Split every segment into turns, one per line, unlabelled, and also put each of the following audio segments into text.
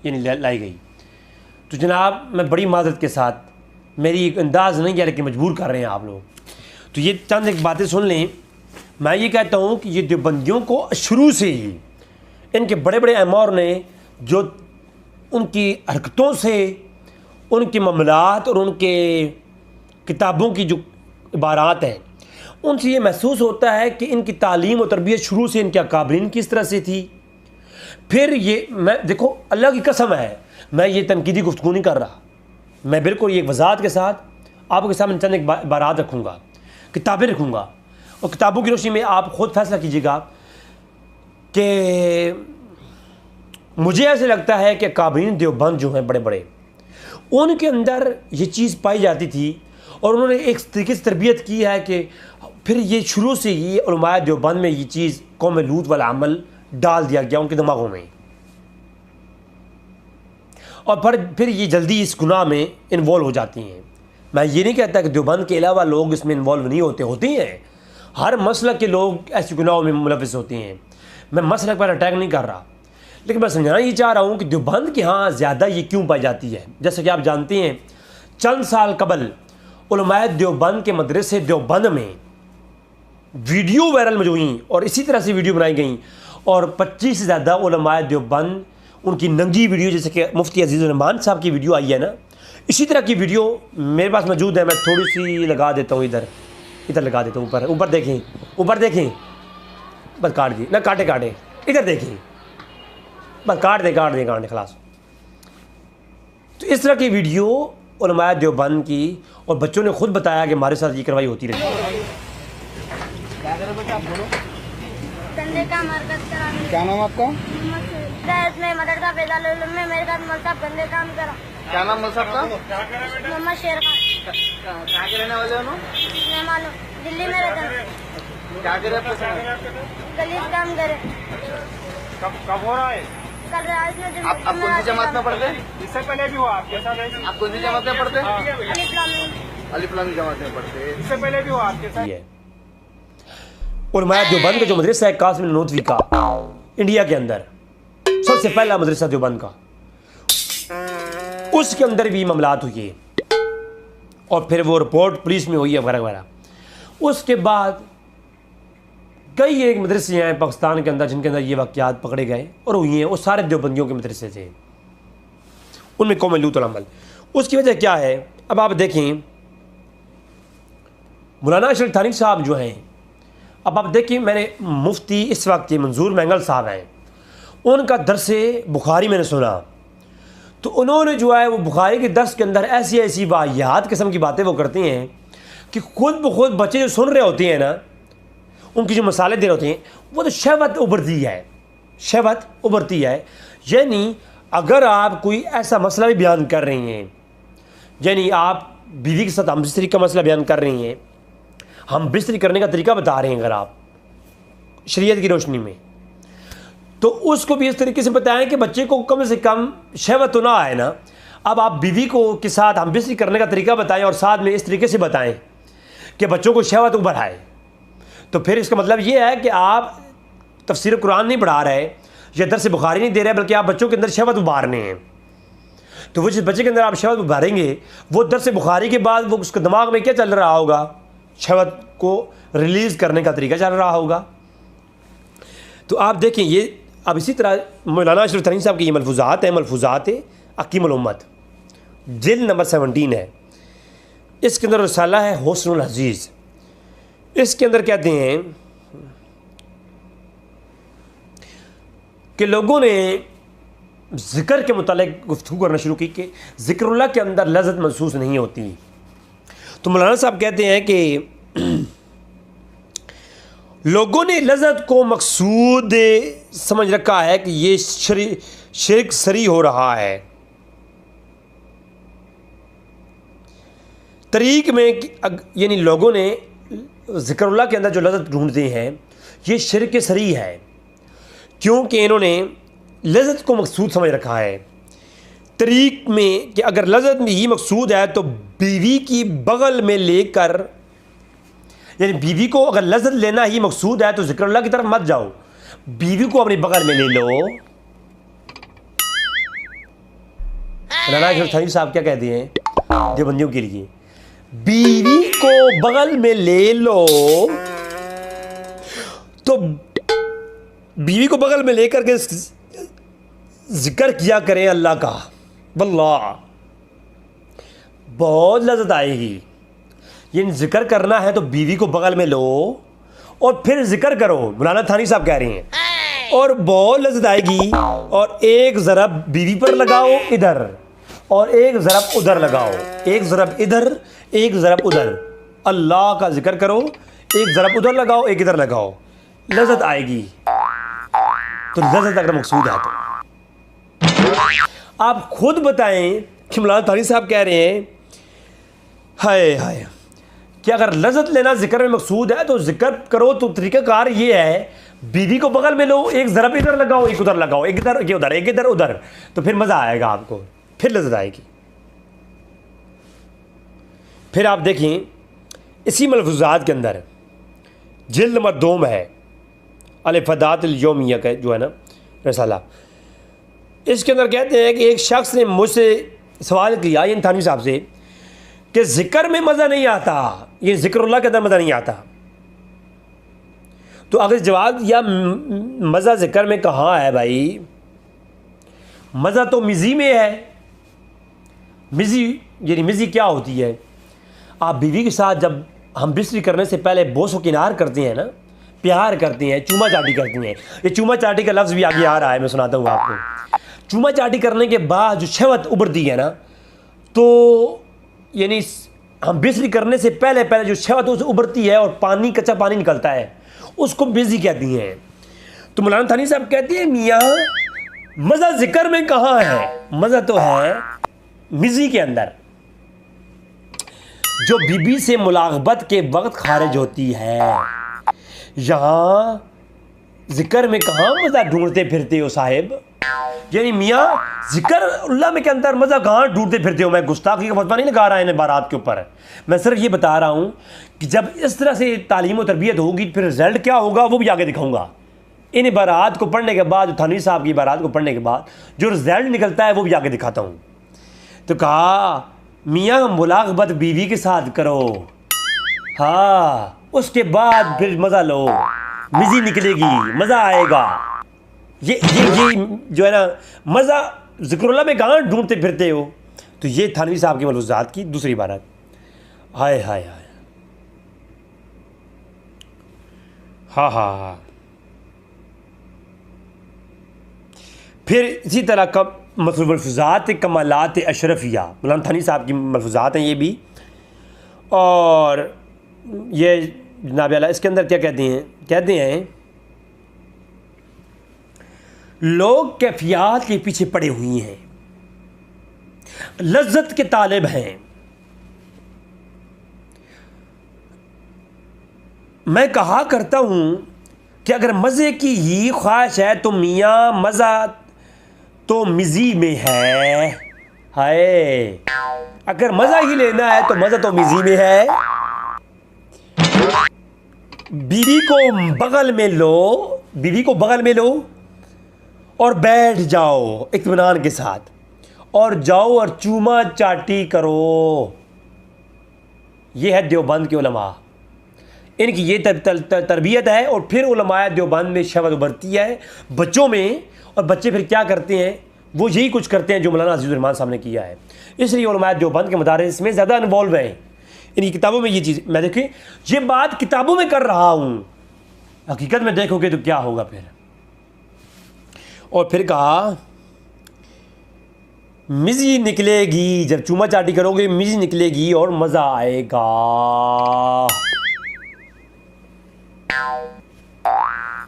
यानी लाई गई। तो जनाब मैं बड़ी माजरत के साथ, मेरी एक अंदाज़ नहीं है लेकिन मजबूर कर रहे हैं आप लोग, तो ये चंद एक बातें सुन लें। मैं ये कहता हूँ कि ये देवबंदियों को शुरू से ही इनके बड़े बड़े अमौर ने जो उनकी हरकतों से, उनके मामलात और उनके किताबों की जो इबारात हैं, उनसे ये महसूस होता है कि इनकी तालीम और तरबियत शुरू से इनके अकाबरीन किस तरह से थी। फिर ये मैं देखो अल्लाह की कसम है, मैं ये तनकीदी गुफ्तगू नहीं कर रहा, मैं बिल्कुल ये वजाहत के साथ आपके सामने चंद एक बारात रखूँगा, किताबें रखूँगा, और किताबों की रोशनी में आप ख़ुद फैसला कीजिएगा कि मुझे ऐसे लगता है कि अकाबरीन देवबंद जो हैं बड़े बड़े, उनके अंदर ये चीज़ पाई जाती थी और उन्होंने एक तरीके से तरबियत की है कि फिर ये शुरू से ही उलमाए देवबंद में ये चीज़ कौम लूत वाला अमल डाल दिया गया उनके दिमागों में, और फिर ये जल्दी इस गुनाह में इन्वॉल्व हो जाती हैं। मैं ये नहीं कहता कि देवबंद के अलावा लोग इसमें इन्वॉल्व नहीं होते हैं, हर मसलक के लोग ऐसे गुनाहों में मुलविस होते हैं। मैं मसलक पर अटैक नहीं कर रहा, लेकिन मैं समझाना ये चाह रहा हूँ कि देवबंद के यहाँ ज़्यादा ये क्यों पाई जाती है। जैसे कि आप जानते हैं चंद साल कबल उलमाए देवबंद के मदरसे देवबंद में वीडियो वायरल में जो हुई और इसी तरह से वीडियो बनाई गई, और 25 से ज़्यादा उलमाए देवबंद उनकी नंगी वीडियो, जैसे कि मुफ्ती अजीज़ुर रहमान साहब की वीडियो आई है ना, इसी तरह की वीडियो मेरे पास मौजूद है। मैं थोड़ी सी लगा देता हूँ, इधर लगा देता हूँ, ऊपर देखें, बस काट दी ना, काटे इधर देखें, बस काट दे खलास। तो इस तरह की वीडियो उलमाए देवबंद की, और बच्चों ने खुद बताया कि हमारे साथ ये कार्रवाई होती रही।
क्या नाम आपका?
मदरसा फैजाल में मेरे साथ मौलवी गंदे काम करा।
क्या नाम मौलवी साहब का?
मोहम्मद शेर खान।
कहाँ के रहने वाले हो?
मैं मालूम दिल्ली में रहता हूँ।
क्या करे आपके साथ?
गलीज काम करे।
कब हो रहा है?
कल रात में
आप कौन सी जमात में पढ़ते?
इससे पहले भी हुआ आपके साथ?
आप कौन सी जमात में पढ़ते?
अलिफ लाम
जमात में पढ़ते।
इससे पहले भी हुआ आपके साथ?
उलमाए देवबंद का जो मदरसा है कासिम ननोतवी का, इंडिया के अंदर सबसे पहला मदरसा देवबंद का, उसके अंदर भी मामलात हुई है, और फिर वो रिपोर्ट पुलिस में हुई है वगैरह वगैरह। उसके बाद कई एक मदरसे हैं पाकिस्तान के अंदर जिनके अंदर ये वाक़यात पकड़े गए और हुई हैं, वो सारे देवबंदियों के मदरसे थे, उनमें कौम लूत वाला अमल। उसकी वजह क्या है? अब आप देखें मौलाना अशरफ थानी साहब जो हैं, अब आप देखिए, मैंने मुफ्ती इस वक्त के मंजूर मैंगल साहब हैं, उनका दरसे बुखारी मैंने सुना, तो उन्होंने जो है वो बुखारी के दर्स के अंदर ऐसी ऐसी वाहियात किस्म की बातें वो करते हैं कि खुद ब खुद बच्चे जो सुन रहे होते हैं ना, उनकी जो मसाले दे रहे होते हैं, वो तो शहवत उभरती है। यानी अगर आप कोई ऐसा मसला भी बयान कर रही हैं, यानी आप बीवी के साथ हम बिस्तरी का मसला बयान कर रही हैं, हम बिस्तरी करने का तरीका बता रहे हैं, अगर आप शरीयत की रोशनी में, तो उसको भी इस तरीके से बताएं कि बच्चे को कम से कम शहवत तो ना आए ना। अब आप बीवी को के साथ हम बिस्तरी करने का तरीका बताएं और साथ में इस तरीके से बताएं कि बच्चों को शहवत उभर आए, तो फिर इसका मतलब ये है कि आप तफसीर कुरान नहीं पढ़ा रहे या दर्स बुखारी नहीं दे रहे, बल्कि आप बच्चों के अंदर शहवत उभारने हैं। तो वो जिस बच्चे के अंदर आप शहवत उभारेंगे, वो दर्स बुखारी के बाद वो उसके दिमाग में क्या चल रहा होगा? शहवत को रिलीज़ करने का तरीका चल रहा होगा। तो आप देखें ये, अब इसी तरह मौलाना अशरफ थानी साहब की ये मलफूज़ात अकीमुल उम्मत, जिल्द नंबर 17 है, इसके अंदर रसाला है हुस्नुल अज़ीज़। इसके अंदर कहते हैं कि लोगों ने ज़िक्र के मुतालिक गुफ्तगू करना शुरू की कि ज़िक्रुल्लाह के अंदर लज़्ज़त महसूस नहीं होती। तो मौलाना साहब कहते हैं कि लोगों ने लज़्ज़त को मकसूद समझ रखा है कि ये शिर्क सरी हो रहा है। तरीक़ में यानी लोगों ने ज़िक्रुल्लाह के अंदर जो लज़्ज़त ढूंढते हैं, ये शिर्क सरी है, क्योंकि इन्होंने लज़्ज़त को मकसूद समझ रखा है। तरीक़ में कि अगर लज़्ज़त में ही मकसूद है तो बीवी की बगल में लेकर, यानी बीवी को अगर लज़्ज़त लेना ही मकसूद है तो ज़िक्रुल्लाह की तरफ मत जाओ, बीवी को अपनी बगल में ले लो, मौलाना अशरफ थानवी साहब क्या कहते हैं देवबंदियों के लिए, बीवी को बगल में ले लो तो बीवी को बगल में लेकर के जिक्र किया करें अल्लाह का, वल्लाह बहुत लज़्ज़त आएगी। ये जिक्र करना है तो बीवी को बगल में लो और फिर जिक्र करो, मौलाना थानवी साहब कह रहे हैं, और बहुत लज़्ज़त आएगी। और एक ज़रब बीवी पर लगाओ इधर और एक ज़रब उधर लगाओ, एक ज़रब इधर एक ज़रब उधर, अल्लाह का जिक्र करो, एक ज़रब उधर लगाओ एक इधर लगाओ, लज़्ज़त आएगी। तो लज़्ज़त अगर मकसूद है तो आप खुद बताएं कि मौलाना थानवी साहब कह रहे हैं हाय हाय कि अगर लज़्ज़त लेना ज़िक्र में मकसूद है तो ज़िक्र करो। तो तरीक़ाकार ये है, बीवी को बगल में लो, एक ज़रब इधर लगाओ एक उधर लगाओ, एक इधर एक उधर एक इधर उधर, तो फिर मज़ा आएगा आपको, फिर लज़्ज़त आएगी। फिर आप देखें इसी मलफूज़ात के अंदर जिल्द नंबर 2 में है अल-इफ़ादात अल-यौमिया का जो है ना रसाला, इसके अंदर कहते हैं कि एक शख्स ने मुझसे सवाल किया इन थानवी साहब से कि ज़िक्र में मज़ा नहीं आता, ये ज़िक्रुल्लाह के अंदर मज़ा नहीं आता। तो अगर जवाब या मज़ा ज़िक्र में कहाँ है भाई, मज़ा तो मिज़ी में है। मिज़ी यानी मिज़ी क्या होती है, आप बीवी के साथ जब हम बिस्तरी करने से पहले बोसो किनार करते हैं ना, प्यार करते हैं, चूमा चाटी करते हैं। ये चूमा चाटी का लफ्ज़ भी आगे आ रहा है, मैं सुनाता हूँ आपको। चूमा चाटी करने के बाद जो शहवत उभरती है ना, तो यानी हम बिस्तरी करने से पहले पहले जो शहवत उसे उभरती है और पानी कच्चा पानी निकलता है, उसको मिज़ी कहती हैं। तो मौलाना थानवी साहब कहते हैं मियाँ मज़ा ज़िक्र में कहाँ है, मज़ा तो है मिज़ी के अंदर, जो बीबी से मुलाक़बत के वक्त खारिज होती है। यहाँ ज़िक्र में कहाँ मज़ा ढूंढते फिरते हो साहिब, यानी मियाँ ज़िक्रुल्लाह में के अंदर मज़ा कहाँ ढूंढते फिरते हो। मैं गुस्ताखी का फतवा नहीं लगा रहा है इन बारात के ऊपर, मैं सिर्फ ये बता रहा हूँ कि जब इस तरह से तालीम और तरबियत होगी फिर रिज़ल्ट क्या होगा वो भी आगे दिखाऊंगा। इन बारात को पढ़ने के बाद, थानवी साहब की बारात को पढ़ने के बाद जो रिज़ल्ट निकलता है वो भी आगे दिखाता हूँ। तो कहा मियाँ मुलाक़बत बीवी के साथ करो, हाँ उसके बाद फिर मज़ा लो, मिज़ी निकलेगी, मज़ा आएगा। ये जो है ना मज़ा ज़िक्रुल्लाह में कहाँ ढूंढते फिरते हो। तो ये थानवी साहब की मलफूज़ात की दूसरी बारात। हाय हाय हाय, हाँ हाँ हाँ। फिर इसी तरह का मलफूज़ात कमालात अशरफिया, मौलाना थानवी साहब की मलफूज़ात हैं ये भी। और ये जनाब आला इसके अंदर क्या कहते हैं लोग कैफियत के पीछे पड़े हुए हैं, लज्जत के तालिब हैं। मैं कहा करता हूं कि अगर मज़े की ही ख्वाहिश है तो मियाँ मज़ा तो मिज़ी में है। हाय, अगर मज़ा ही लेना है तो मज़ा तो मिज़ी में है। बीवी को बगल में लो, बीवी को बगल में लो और बैठ जाओ इत्मीनान के साथ, और जाओ और चूमा चाटी करो। ये है देवबंद के उलमा, इनकी ये तरबियत है। और फिर उलमाए देवबंद में शहवत उभरती है बच्चों में, और बच्चे फिर क्या करते हैं, वो यही कुछ करते हैं जो मौलाना अज़ीज़ुर रहमान साहब ने किया है। इसलिए उलमाए देवबंद के मदारिस में ज़्यादा इन्वॉल्व हैं, इनकी किताबों में ये चीज़। मैं देखिए ये बात किताबों में कर रहा हूँ, हकीकत में देखोगे तो क्या होगा फिर। और फिर कहा मिज़ी निकलेगी, जब चूमा चाटी करोगे मिज़ी निकलेगी और मज़ा आएगा।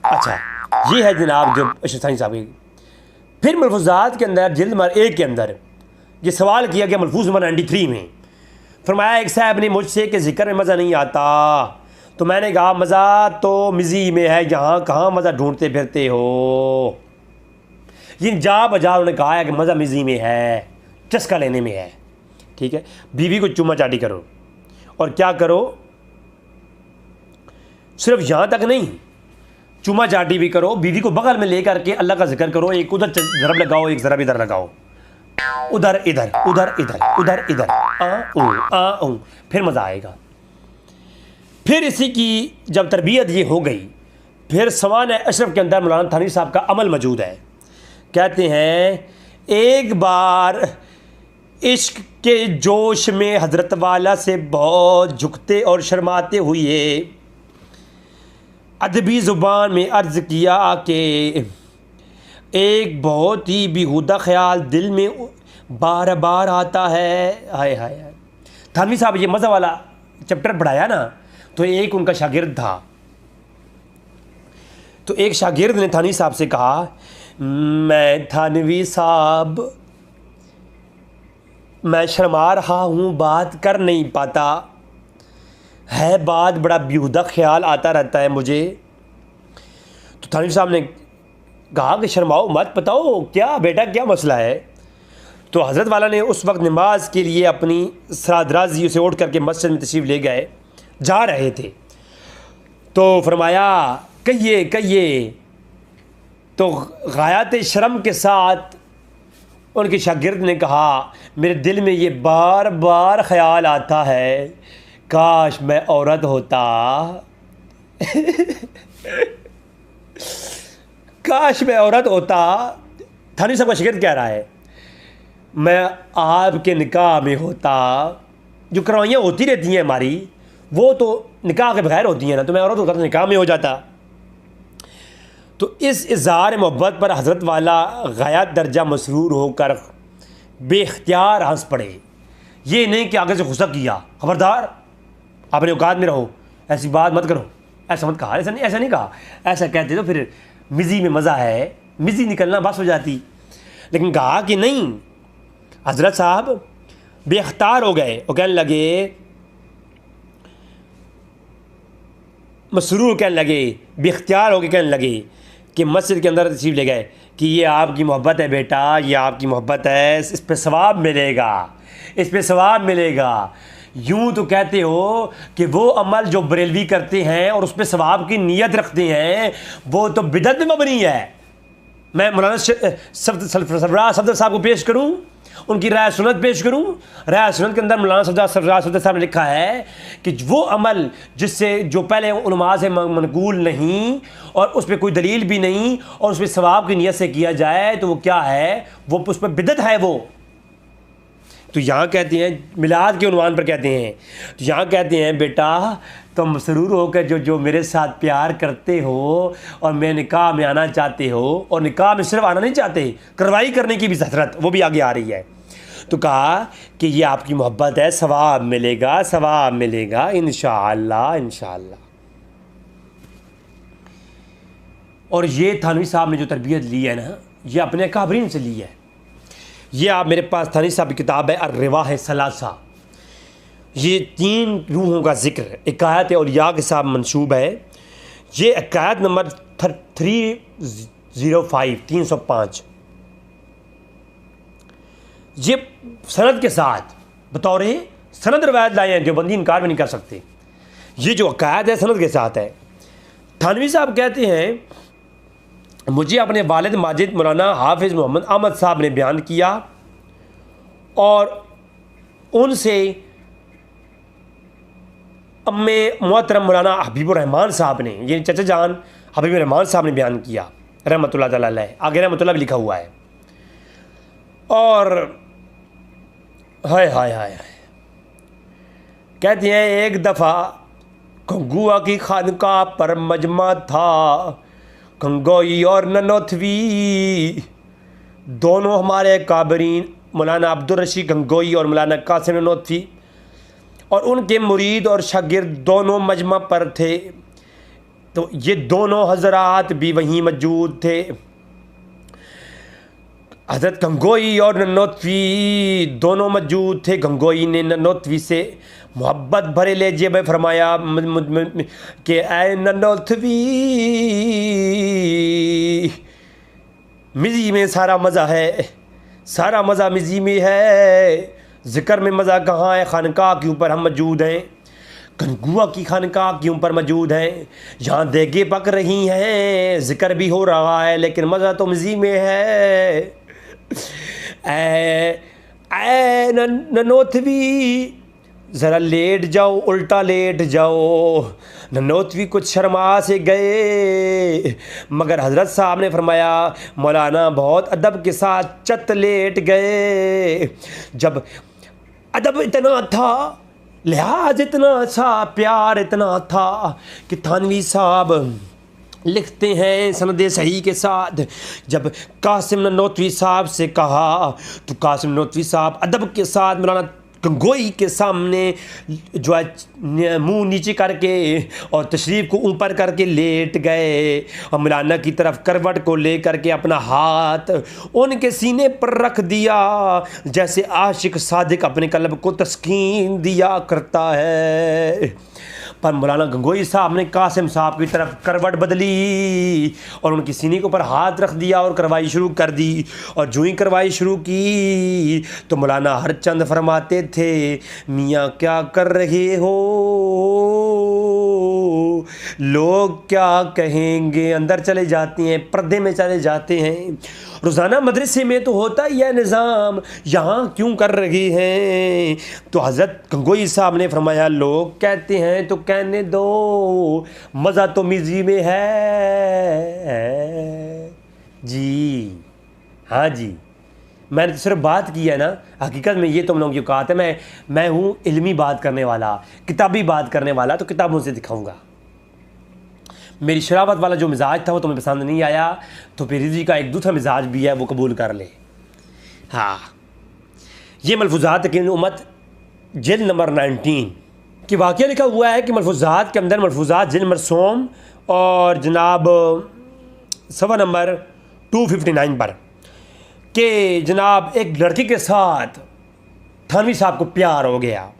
अच्छा, ये है जनाब जो अशरफ थानवी साहब की। फिर मलफूज़ात के अंदर जिल्द नंबर 1 के अंदर ये सवाल किया गया मलफूज़ नंबर 93 में। फरमाया एक साहब ने मुझसे कि ज़िक्र में मज़ा नहीं आता, तो मैंने कहा मज़ा तो मिज़ी में है, यहाँ कहाँ मज़ा ढूंढते फिरते हो। ये जा बजा उन्होंने कहा है कि मज़ा मिज़ी में है, चस्का लेने में है। ठीक है, बीवी को चूमा चाटी करो, और क्या करो, सिर्फ यहाँ तक नहीं, चूमा चाटी भी करो, बीवी को बगल में लेकर के अल्लाह का जिक्र करो, एक उधर ज़रब लगाओ एक ज़रब इधर लगाओ, उधर इधर उधर इधर उधर इधर आ ऊ, फिर मज़ा आएगा। फिर इसी की जब तरबियत ये हो गई, फिर सवान अशरफ के अंदर मौलाना थानवी साहब का अमल मौजूद है। कहते हैं एक बार इश्क के जोश में हज़रत वाला से बहुत झुकते और शर्माते हुए अदबी ज़ुबान में अर्ज़ किया कि एक बहुत ही बेहुदा ख्याल दिल में बार बार आता है। हाय हाय हाय। थानवी साहब ये मज़ा वाला चैप्टर पढ़ाया ना, तो एक उनका शागिर्द था, तो एक शागिर्द ने थानवी साहब से कहा, मैं थानवी साहब मैं शर्मा रहा हूँ, बात कर नहीं पाता है, बात बड़ा बेहुदा ख्याल आता रहता है मुझे। तो थानवी साहब ने कहा कि शर्माओ मत, बताओ क्या बेटा क्या मसला है। तो हज़रत वाला ने उस वक्त नमाज के लिए अपनी सरादराजी से उठ करके मस्जिद में तशरीफ़ ले गए, जा रहे थे, तो फरमाया कहिए कहिए। तो गायत शर्म के साथ उनके शागिर्द ने कहा, मेरे दिल में ये बार बार ख़याल आता है, काश मैं औरत होता काश मैं औरत होता। थानवी साहब का शागिर्द कह रहा है, मैं आपके निकाह में होता। जो करवाइयाँ होती रहती हैं हमारी, वो तो निकाह के बगैर होती हैं ना, तो मैं औरत होता तो निकाह में हो जाता। तो इस इज़हार मोहब्बत पर हज़रत वाला गायत दर्जा मसरूर होकर बेख्तियार हंस पड़े। ये नहीं कि आगे से गुस्सा किया, खबरदार अपने औकात में रहो, ऐसी बात मत करो, ऐसा मत कहा, ऐसा नहीं कहा। ऐसा कहते तो फिर मिज़ी में मज़ा है, मिज़ी निकलना बस हो जाती। लेकिन कहा कि नहीं, हज़रत साहब बेख्तियार हो गए और कहने लगे, मसरूर कहने लगे, बेख्तियार हो के कहने लगे कि मस्जिद के अंदर तशरीफ़ ले गए कि ये आपकी मोहब्बत है बेटा, ये आपकी मोहब्बत है, इस पे सवाब मिलेगा, इस पे सवाब मिलेगा। यूँ तो कहते हो कि वो अमल जो बरेलवी करते हैं और उस पर सवाब की नीयत रखते हैं, वो तो बिदअत में मबनी है। मैं मौलाना सरफराज सफदर साहब को पेश करूँ, उनकी राय सुनत पेश करूँ। राय सुनत के अंदर मौलाना सरफराज सफदर साहब ने लिखा है कि वो अमल जिससे जो पहले उलमा से मनकूल नहीं और उस पर कोई दलील भी नहीं और उस पर सवाब की नीयत से किया जाए, तो वो क्या है, वो उस पर बिदअत है वो। तो यहाँ कहते हैं, मिलाद के उन्वान पर कहते हैं, तो यहाँ कहते हैं बेटा तुम मसरूर होकर जो मेरे साथ प्यार करते हो और मैं निकाह में आना चाहते हो, और निकाह में सिर्फ आना नहीं चाहते, कार्रवाई करने की भी ज़रूरत वो भी आगे आ रही है। तो कहा कि ये आपकी मोहब्बत है, सवाब मिलेगा, सवाब मिलेगा इंशाअल्लाह इंशाअल्लाह। और ये थानवी साहब ने जो तरबियत ली है ना, ये अपने काबरीन से ली है। ये आप मेरे पास थानवी साहब की किताब है अर्रिवाह सलासा, ये 3 रूहों का जिक्र इकायत औलिया के साथ मंसूब है। ये इकायत नंबर 305 ये सनद के साथ बतौर सनद रवायत लाए हैं, देवबंदी इनकार भी नहीं कर सकते। ये जो इकायत है सनद के साथ है। थानवी साहब कहते हैं, मुझे अपने वालिद माजिद मौलाना हाफिज़ मोहम्मद अहमद साहब ने बयान किया और उनसे अम्मे मोहतरम मौलाना हबीबुर रहमान साहब ने, ये चचा जान हबीबुर रहमान साहब ने बयान किया रहमतुल्लाह तआला अलैह, आगे रहमतुल्लाह भी लिखा हुआ है। और हाय हाय हाय कहते हैं, एक दफ़ा कंगुआ की खानका पर मजमा था, कंगोई और ननोथवी दोनों हमारे काबरीन मौलाना अब्दुल रशीद गंगोई और मौलाना कासिम ननोथवी और उनके मुरीद और शागिर्द दोनों मजमा पर थे। तो ये दोनों हजरात भी वहीं मौजूद थे। हज़रत गंगोई और ननोथवी दोनों मौजूद थे। गंगोई ने ननोथवी से मोहब्बत भरे लहजे में फरमाया कि ऐ ननोथवी, मिज़ी में सारा मज़ा है, सारा मज़ा मिज़ी में है, ज़िक्र में मज़ा कहाँ है, खानकाह के ऊपर हम मौजूद हैं, गंगुआ की खानकाह के ऊपर मौजूद हैं, यहाँ देगे पक रही हैं, ज़िक्र भी हो रहा है, लेकिन मज़ा तो मिज़ी में है। ऐ ननोत्वी ज़रा लेट जाओ, उल्टा लेट जाओ। ननोत्वी कुछ शर्मा से गए, मगर हज़रत साहब ने फरमाया मौलाना बहुत अदब के साथ चत लेट गए। जब अदब इतना था, लिहाज इतना था, प्यार इतना था कि थानवी साहब लिखते हैं सनद सही के साथ, जब कासिम ननोत्वी साहब से कहा तो कासिम ननोत्वी साहब अदब के साथ मौलाना गंगोई के सामने जो है मुंह नीचे करके और तशरीफ़ को ऊपर करके लेट गए और मौलाना की तरफ करवट को ले करके अपना हाथ उनके सीने पर रख दिया, जैसे आशिक सादिक अपने कल्ब को तस्कीन दिया करता है। पर मौलाना गंगोई साहब ने कासिम साहब की तरफ करवट बदली और उनकी सीने के ऊपर हाथ रख दिया और करवाई शुरू कर दी। और जो ही करवाई शुरू की तो मौलाना हरचंद फरमाते थे, मियाँ क्या कर रहे हो, लोग क्या कहेंगे। अंदर चले जाते हैं, पर्दे में चले जाते हैं। रोज़ाना मदरसे में तो होता ही है निज़ाम, यहाँ क्यों कर रहे हैं। तो हज़रत गंगोई साहब ने फरमाया लोग कहते हैं तो कहने दो, मज़ा तो मिज़ी में है जी। हाँ जी, मैंने तो सिर्फ बात की है ना, हकीकत में ये तुम लोगों की औकात है। मैं हूँ इल्मी बात करने वाला, किताबी बात करने वाला, तो किताबों से दिखाऊंगा। मेरी शरावत वाला जो मिजाज था वो तुम्हें पसंद नहीं आया, तो फिर रिजी का एक दूसरा मिजाज भी है, वो कबूल कर ले। हाँ, ये मलफूज़ात की उम्मत जिल्द नंबर 19 कि वाक़या लिखा हुआ है कि मलफूज़ात के अंदर मलफूज़ात जिल्द नंबर सोम और जनाब सफ़ा नंबर 259 पर कि जनाब एक लड़की के साथ थानवी साहब को प्यार हो गया।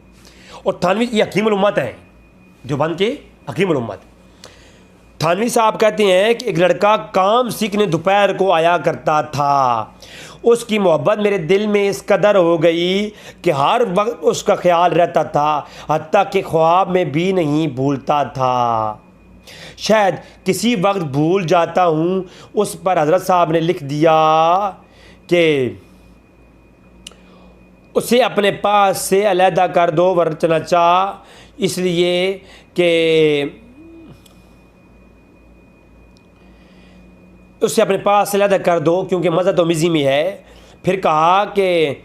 और थानवी ये हकीमुल उम्मत हैं, देवबंद के हकीमुल उम्मत। थानवी साहब कहते हैं कि एक लड़का काम सीखने दोपहर को आया करता था, उसकी मोहब्बत मेरे दिल में इस कदर हो गई कि हर वक्त उसका ख्याल रहता था, हत्ता कि ख्वाब में भी नहीं भूलता था। शायद किसी वक्त भूल जाता हूँ। उस पर हज़रत साहब ने लिख दिया कि उसे अपने पास से अलहदा कर दो, वरचनाचा इसलिए कि उससे अपने पास से अलहदा कर दो क्योंकि मज़ा तो मिज़ी में है। फिर कहा कि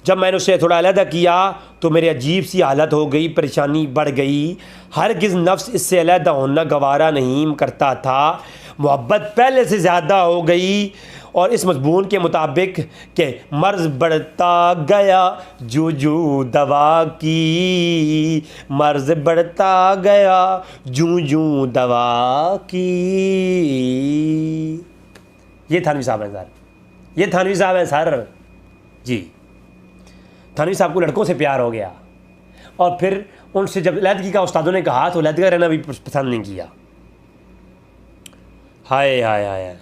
जब मैंने उसे थोड़ा अलहदा किया तो मेरी अजीब सी हालत हो गई, परेशानी बढ़ गई। हरगिज़ नफ्स इससे अलहदा होना गवारा नहीं करता था, मोहब्बत पहले से ज़्यादा हो गई। और इस मज़मून के मुताबिक कि मर्ज़ बढ़ता गया जो जो दवा की, मर्ज़ बढ़ता गया जो जो दवा की। ये थानवी साहब हैं सर, ये थानवी साहब हैं सर जी। थानवी साहब को लड़कों से प्यार हो गया और फिर उनसे जब लैदगी का उस्तादों ने कहा तो लैदगा रहना भी पसंद नहीं किया। हाय हाय हाय।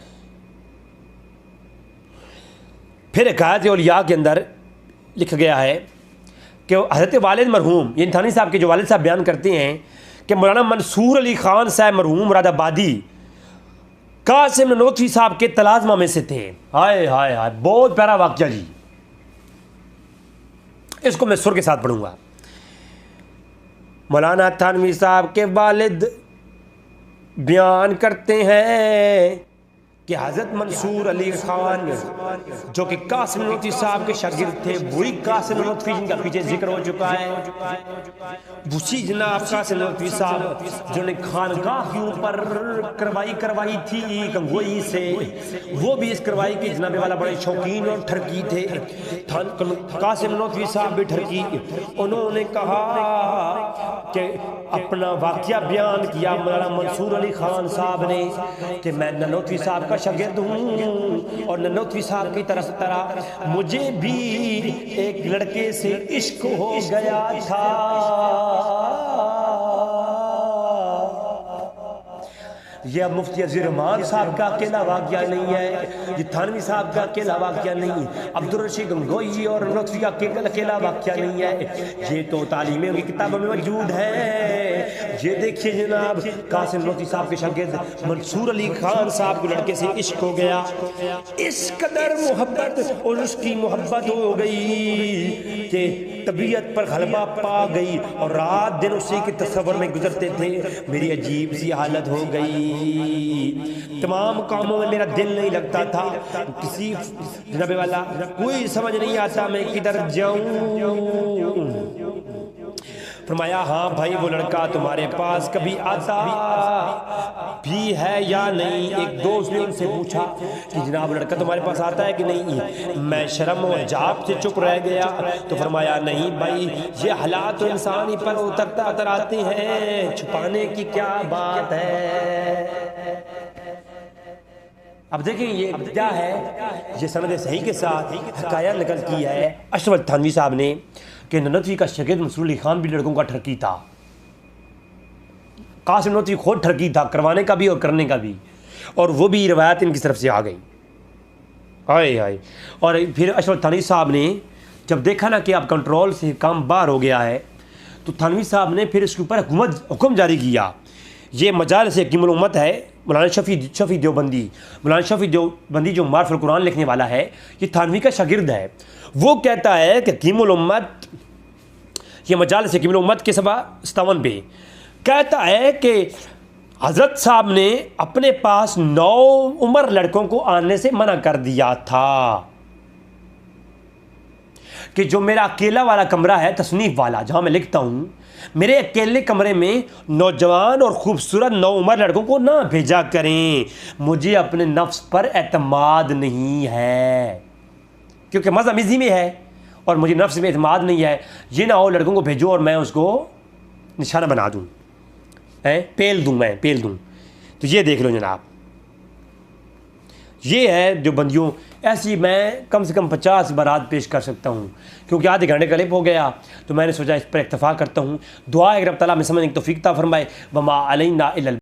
फिर हकायत औलिया के अंदर लिखा गया है कि हज़रत वालिद मरहूम, ये थानवी साहब के जो वालिद साहब बयान करते हैं कि मौलाना मंसूर अली ख़ान साहब मरहूम मुरादाबादी कासिम ननोत्वी साहब के तलाज़मा में से थे। हाय हाय हाय, बहुत प्यारा वाक़या जी। इसको मैं सुर के साथ पढ़ूंगा। मौलाना थानवी साहब के वालिद बयान करते हैं कि हज़रत मंसूर अली ख़ान जो कि कासिम ननोत्वी साहब के शागिर्द थे, वही कासिम ननोत्वी जिनका पीछे जिक्र हो चुका है, उसी जनाब कासिम ननोत्वी साहब जिन्होंने खानकाह के ऊपर करवाई थी गंगोई से, वो भी इस करवाई के जनाबे वाला बड़े शौकीन और ठरकी थे। कासिम ननोत्वी साहब भी ठरकी। उन्होंने कहा कि अपना वाक़या बयान किया मौलाना मंसूर अली ख़ान साहब ने कि मैं ननोत्वी साहब का शागिर्द हूँ और ननोत्वी साहब की तरह मुझे भी एक लड़के से इश्क हो गया था, ये अब मुफ्ती अजीज रहमान साहब का अकेला वाक़या नहीं है, ये थानवी साहब का अकेला वाक़या नहीं, अब्दुल रशीद गंगोई और नकवी का अकेला वाक़या नहीं है, ये तो तालीम की किताबों में मौजूद है। ये देखिए जनाब, कासिम नकवी साहब के शागिर्द मंसूर अली खान साहब के लड़के से इश्क हो गया, इस कदर मोहब्बत और उसकी मोहब्बत हो गई कि तबीयत पर गलबा पा गई और रात दिन उसी के तस्वर में गुजरते थे। मेरी अजीब सी हालत हो गई, तमाम कामों में मेरा दिल नहीं लगता था, किसी जनाबे वाला कोई समझ नहीं आता मैं किधर जाऊं। फरमाया हाँ भाई वो लड़का तुम्हारे पास कभी आता भी है या नहीं। एक दोस्त ने उनसे पूछा कि जनाब लड़का तुम्हारे पास आता है कि नहीं। मैं शर्म और जाब से चुप रह गया तो फरमाया नहीं भाई, ये हालात तो इंसान ही पर उतर आते हैं, छुपाने की क्या बात है। अब देखें ये क्या है, ये सनद सही के साथ हकाया नकल की है अशरफ थानवी साहब ने कि ननवी का शागिर्द मंसूर अली खान भी लड़कों का ठरकी था, कासिम ननवी खुद ठरकी था, करवाने का भी और करने का भी, और वो भी रवायत इनकी तरफ से आ गई। हाय हाय। और फिर अशरफ थानवी साहब ने जब देखा ना कि अब कंट्रोल से काम बाहर हो गया है तो थानवी साहब ने फिर इसके ऊपर हुक्म जारी किया। ये मजालिस हकीमुल उम्मत है, मौलाना शफ़ी देवबंदी, मौलाना शफ़ी देवबंदी जो मारिफुल कुरान लिखने वाला है, ये थानवी का शागिर्द है। वो कहता है कि हकीमुल उम्मत, ये मजालिस हकीमुल उम्मत के सभा 57 पे कहता है कि हज़रत साहब ने अपने पास 9 उम्र लड़कों को आने से मना कर दिया था कि जो मेरा अकेला वाला कमरा है तसनीफ़ वाला जहाँ मैं लिखता हूँ, मेरे अकेले कमरे में नौजवान और ख़ूबसूरत 9 उम्र लड़कों को ना भेजा करें, मुझे अपने नफ्स पर एतमाद नहीं है, क्योंकि मज़ा मिज़ी में है और मुझे नफ्स में एतमाद नहीं है। ये ना हो लड़कों को भेजो और मैं उसको निशाना बना दूँ, पेल दूँ। तो ये देख लो जनाब, ये है जो बंदियों, ऐसी मैं कम से कम 50 बारात पेश कर सकता हूँ, क्योंकि आधे घंटे क्लिप हो गया तो मैंने सोचा इस पर इक्तफ़ा करता हूँ। दुआ है रब ताला में समझने की तौफीक अता फरमाए। वमा अलैना इल्लल